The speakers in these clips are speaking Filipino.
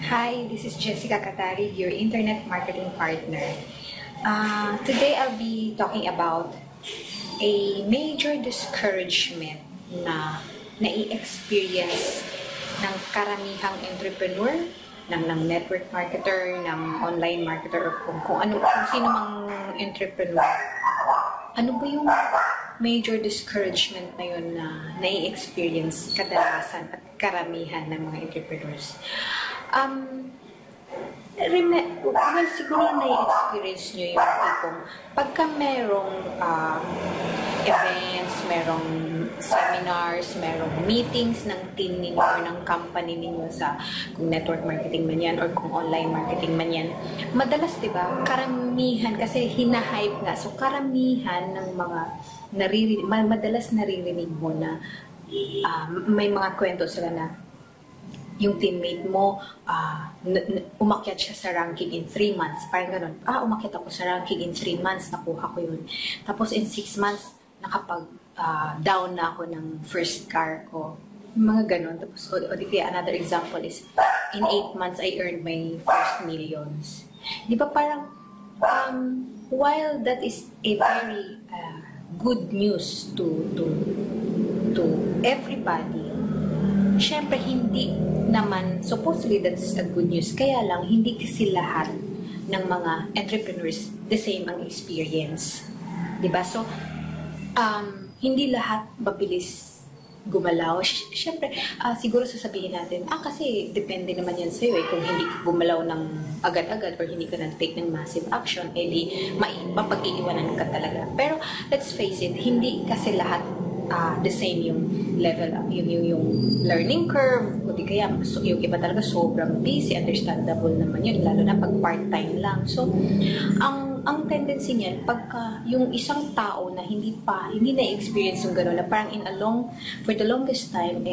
Hi, this is Jessica Katarig, your internet marketing partner. Today I'll be talking about a major discouragement na nai-experience ng karamihang entrepreneur, ng network marketer, ng online marketer, or kung sino mang entrepreneur. Ano ba yung major discouragement na yun na nai-experience kadalasan at karamihan ng mga entrepreneurs? Siguro na-experience nyo yung tipong pagka merong events, merong seminars, merong meetings ng team ninyo or ng company ninyo sa kung network marketing man yan or kung online marketing man yan, madalas diba, karamihan, kasi hinahype nga, so karamihan ng mga madalas naririnig mo na may mga kwento sila na yung teammate mo, umakyat siya sa ranking in 3 months. Parang ganun, umakyat ako sa ranking in 3 months, nakuha ko yun. Tapos in 6 months, down na ako ng first car ko. Mga ganun. Tapos, another example is, in 8 months, I earned my first millions. Di ba parang, while that is a very good news to everybody, syempre, hindi naman, supposedly that's a good news, kaya lang, hindi kasi lahat ng mga entrepreneurs the same ang experience. Diba? So, hindi lahat mabilis gumalaw. Syempre, siguro sasabihin natin, kasi depende naman yan sa'yo kung hindi ka gumalaw ng agad-agad or hindi ka nag-take ng massive action, edi mapag-iiwanan ka talaga. Pero, let's face it, hindi kasi lahat the same yung level, yung learning curve, o di kaya yung iba talaga sobrang busy, understandable naman yun, lalo na pag part-time lang. So, ang tendency niyan, pagka yung isang tao na hindi na-experience yung gano'n, na parang for the longest time,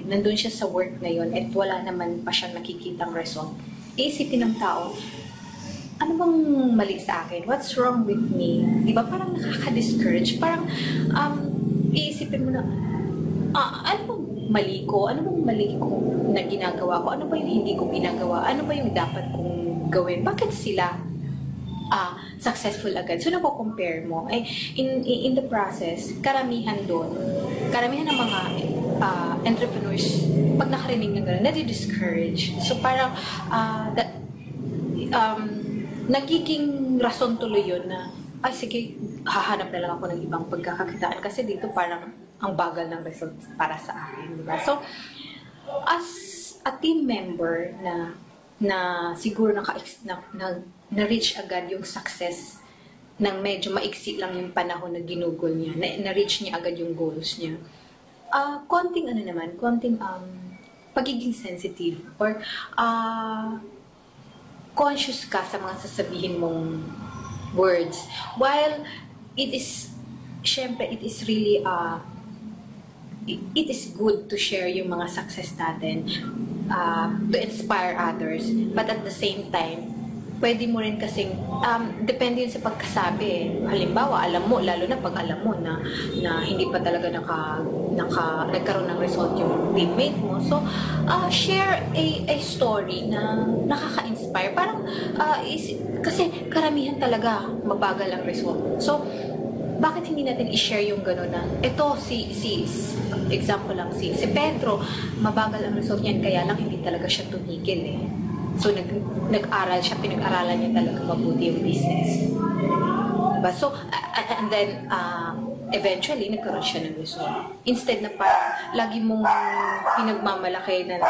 nandun siya sa work na yun, at wala naman pa siya nakikitang result, iisipin ng tao, ano bang mali sa akin? What's wrong with me? Diba? Parang nakaka-discourage. Parang, iisipin mo na, ano bang mali ko? Ano bang mali ko na ginagawa ko? Ano ba yung hindi ko ginagawa? Ano ba yung dapat kong gawin? Bakit sila successful agad? So, napo-compare mo. In the process, karamihan ng mga entrepreneurs, pag nakarinig ng gano'n, nadi-discourage. So, parang, nagiging rason tuloy yun na, sige, hahanap na lang ako ng ibang pagkakakitaan kasi dito parang ang bagal ng results para sa akin, diba? So, as a team member na siguro na-reach agad yung success ng medyo maiksi lang yung panahon na ginugol niya, na-reach niya agad yung goals niya. Konting pagiging sensitive or conscious ka sa mga sasabihin mong words. While it is really it is good to share yung mga success natin, to inspire others, but at the same time, pwede mo rin kasing, depende yun sa pagkasabi. Halimbawa, alam mo, lalo na pag alam mo na hindi pa talaga nagkaroon ng result yung teammate mo. So, share a story na nakaka-inspire. Parang, kasi karamihan talaga mabagal ang result. So, bakit hindi natin i-share yung gano'n na, ito, example lang, si Pedro, mabagal ang result niyan, kaya lang hindi talaga siya tumigil So, nag-aral siya, pinag-aralan niya talaga mabuti yung business. Diba? So, and then, eventually, nagkaroon siya ng result. Instead na parang, lagi mong pinagmamalaki na,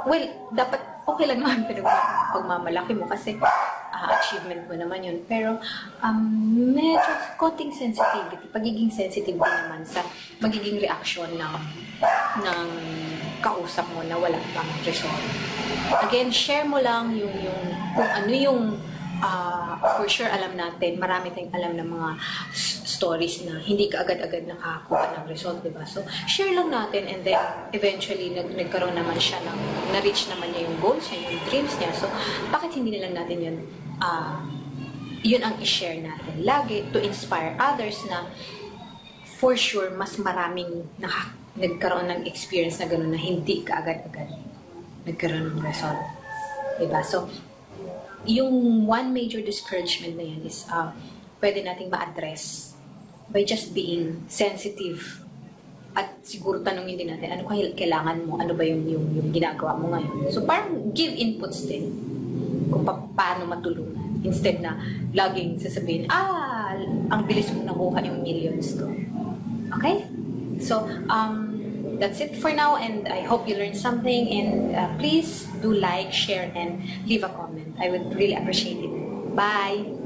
well, dapat okay lang naman pagmamalaki mo kasi achievement mo naman yun. Pero, medyo konting sensitivity, pagiging sensitive din naman sa magiging reaction ng kausap mo na wala pang result. Again, share mo lang kung ano yung for sure alam natin, marami tayong alam ng mga stories na hindi ka agad-agad nakakuha ng result, diba? So, share lang natin and then eventually nagkaroon naman siya na-reach naman niya yung goals niya, yung dreams niya. So, bakit hindi na lang natin yun ang i-share natin lagi to inspire others na for sure mas maraming nagkaroon ng experience na gano'n na hindi ka agad-agad nagkaroon ng result. Diba? So, yung one major discouragement na yan is pwede nating ma-address by just being sensitive. At siguro tanongin din natin, ano kailangan mo? Ano ba yung ginagawa mo ngayon? So, parang give inputs din kung paano matulungan. Instead na laging sasabihin, ang bilis mo nakuha yung millions ko. Okay? So, that's it for now, and I hope you learned something, and please do like, share, and leave a comment. I would really appreciate it. Bye!